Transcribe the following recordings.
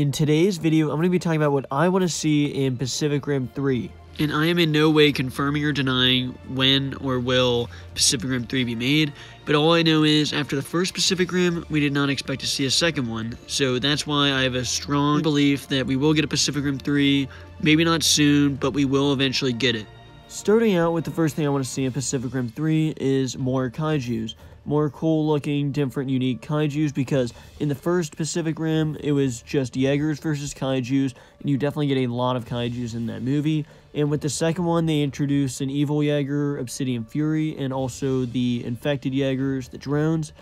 In today's video, I'm going to be talking about what I want to see in Pacific Rim 3. And I am in no way confirming or denying when or will Pacific Rim 3 be made, but all I know is after the first Pacific Rim, we did not expect to see a second one, so that's why I have a strong belief that we will get a Pacific Rim 3, maybe not soon, but we will eventually get it. Starting out with the first thing I want to see in Pacific Rim 3 is more kaijus. More cool looking, different, unique kaijus, because in the first Pacific Rim, it was just Jaegers versus kaijus, and you definitely get a lot of kaijus in that movie. And with the second one, they introduced an evil Jaeger, Obsidian Fury, and also the infected Jaegers, the drones.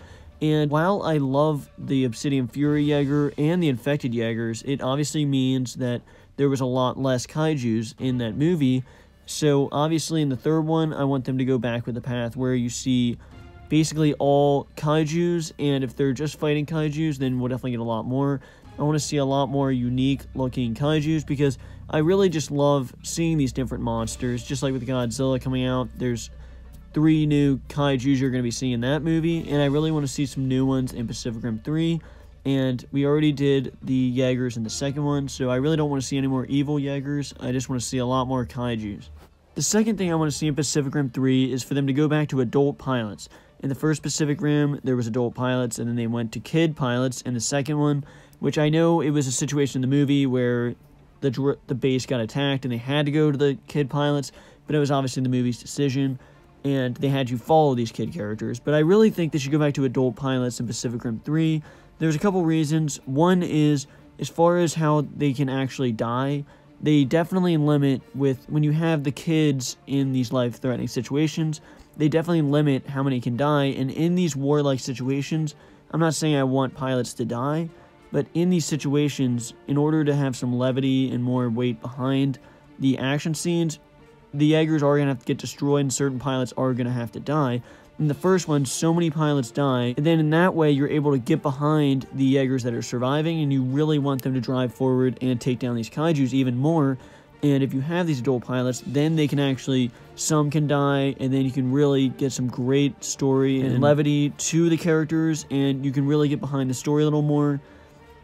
And while I love the Obsidian Fury Jaeger and the infected Jaegers, it obviously means that there was a lot less kaijus in that movie. So obviously in the third one, I want them to go back with the path where you see basically all kaijus, and if they're just fighting kaijus, then we'll definitely get a lot more. I want to see a lot more unique looking kaijus, because I really just love seeing these different monsters. Just like with Godzilla coming out, there's 3 new kaijus you're going to be seeing in that movie, and I really want to see some new ones in Pacific Rim 3. And we already did the Jaegers in the second one, so I really don't want to see any more evil Jaegers. I just want to see a lot more kaijus. The second thing I want to see in Pacific Rim 3 is for them to go back to adult pilots. In the first Pacific Rim, there was adult pilots, and then they went to kid pilots in the second one, which I know it was a situation in the movie where the base got attacked and they had to go to the kid pilots, but it was obviously the movie's decision, and they had to follow these kid characters. But I really think they should go back to adult pilots in Pacific Rim 3. There's a couple reasons. One is, as far as how they can actually die, they definitely limit with, when you have the kids in these life-threatening situations, they definitely limit how many can die, and in these warlike situations, I'm not saying I want pilots to die, but in these situations, in order to have some levity and more weight behind the action scenes, the Jaegers are going to have to get destroyed, and certain pilots are going to have to die. In the first one, so many pilots die, and then in that way, you're able to get behind the Jaegers that are surviving, and you really want them to drive forward and take down these kaijus even more. And if you have these adult pilots, then they can actually, some can die, and then you can really get some great story and levity to the characters, and you can really get behind the story a little more.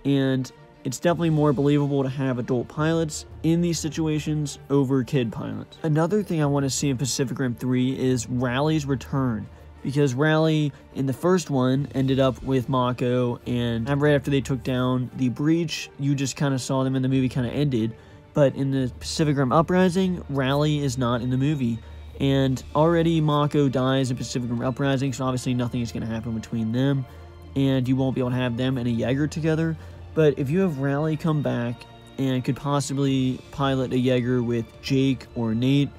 And it's definitely more believable to have adult pilots in these situations over kid pilots. Another thing I want to see in Pacific Rim 3 is Raleig's return, because Raleigh in the first one ended up with Mako, and right after they took down the breach, you just kind of saw them, and the movie kind of ended. But in the Pacific Rim Uprising, Raleigh is not in the movie. And already Mako dies in Pacific Rim Uprising, so obviously nothing is going to happen between them. And you won't be able to have them and a Jaeger together. But if you have Raleigh come back and could possibly pilot a Jaeger with Jake or Nate,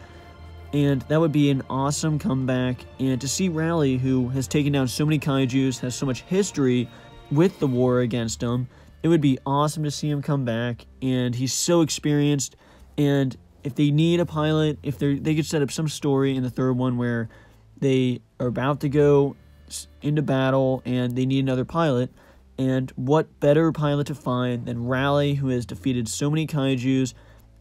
and that would be an awesome comeback. And to see Raleigh, who has taken down so many kaijus, has so much history with the war against them, it would be awesome to see him come back, and he's so experienced. And if they need a pilot, if they could set up some story in the third one where they are about to go into battle and they need another pilot, and what better pilot to find than Raleigh, who has defeated so many kaijus,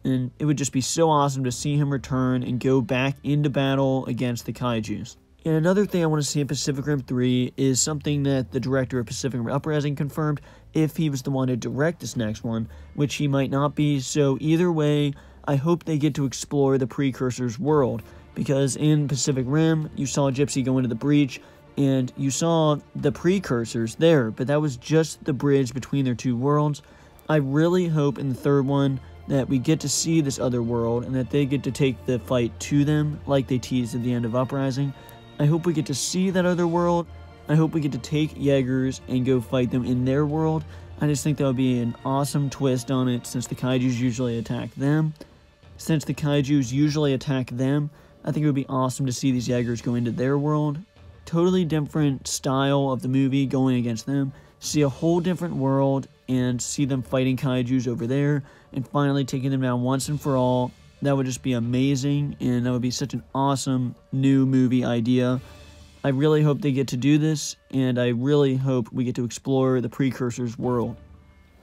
and it would just be so awesome to see him return and go back into battle against the kaijus. And another thing I want to see in Pacific Rim 3 is something that the director of Pacific Rim Uprising confirmed, if he was the one to direct this next one, which he might not be. So either way, I hope they get to explore the Precursors world, because in Pacific Rim, you saw Gypsy go into the breach, and you saw the Precursors there, but that was just the bridge between their two worlds. I really hope in the third one that we get to see this other world, and that they get to take the fight to them, like they teased at the end of Uprising. I hope we get to see that other world. I hope we get to take Jaegers and go fight them in their world. I just think that would be an awesome twist on it, since the kaijus usually attack them. Since the kaijus usually attack them, I think it would be awesome to see these Jaegers go into their world. Totally different style of the movie going against them. See a whole different world and see them fighting kaijus over there and finally taking them down once and for all. That would just be amazing, and that would be such an awesome new movie idea. I really hope they get to do this, and I really hope we get to explore the Precursors world.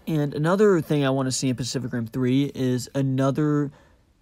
And another thing I want to see in Pacific Rim 3 is another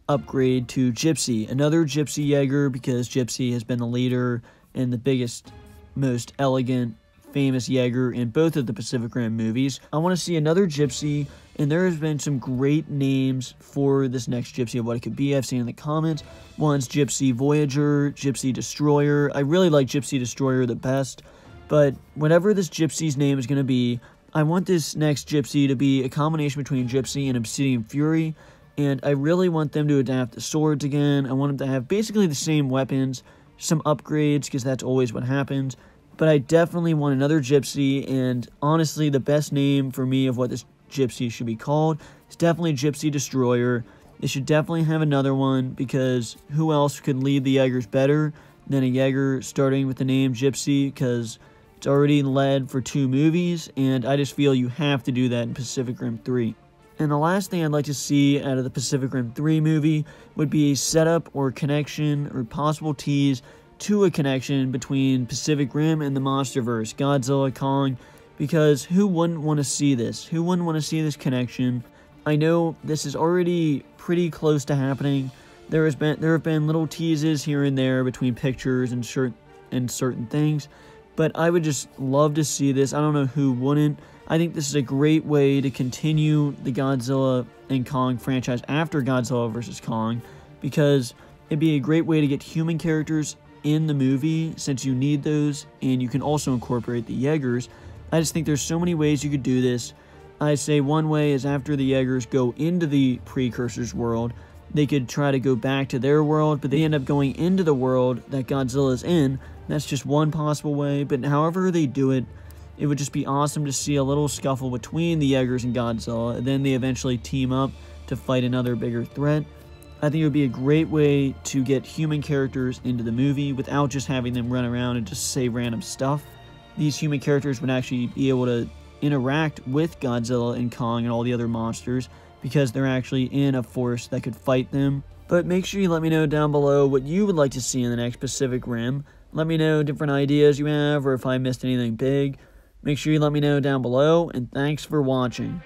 upgrade to Gypsy. Another Gypsy Jaeger, because Gypsy has been the leader and the biggest, most elegant, famous Jaeger in both of the Pacific Rim movies. I want to see another Gypsy, And there has been some great names for this next Gypsy of what it could be. I've seen in the comments. One's Gypsy Voyager, Gypsy Destroyer. I really like Gypsy Destroyer the best. But whatever this Gypsy's name is going to be, I want this next Gypsy to be a combination between Gypsy and Obsidian Fury. And I really want them to adapt the swords again. I want them to have basically the same weapons, some upgrades, because that's always what happens. But I definitely want another Gypsy, and honestly, the best name for me of what this Gypsy should be called is definitely Gypsy Destroyer. They should definitely have another one, because who else could lead the Jaegers better than a Jaeger starting with the name Gypsy, because it's already led for 2 movies, and I just feel you have to do that in Pacific Rim 3. And the last thing I'd like to see out of the Pacific Rim 3 movie would be a setup or connection or possible tease to a connection between Pacific Rim and the Monsterverse, Godzilla, Kong, because who wouldn't want to see this? Who wouldn't want to see this connection? I know this is already pretty close to happening. There have been little teases here and there between pictures and certain things, but I would just love to see this. I don't know who wouldn't. I think this is a great way to continue the Godzilla and Kong franchise after Godzilla vs. Kong, because it'd be a great way to get human characters in the movie, since you need those, and you can also incorporate the Jaegers. I just think there's so many ways you could do this. I say one way is after the Jaegers go into the Precursors world, they could try to go back to their world, but they end up going into the world that Godzilla's in. That's just one possible way, but however they do it, it would just be awesome to see a little scuffle between the Jaegers and Godzilla, and then they eventually team up to fight another bigger threat. I think it would be a great way to get human characters into the movie without just having them run around and just say random stuff. These human characters would actually be able to interact with Godzilla and Kong and all the other monsters, because they're actually in a force that could fight them. But make sure you let me know down below what you would like to see in the next Pacific Rim. Let me know different ideas you have, or if I missed anything big. Make sure you let me know down below, and thanks for watching.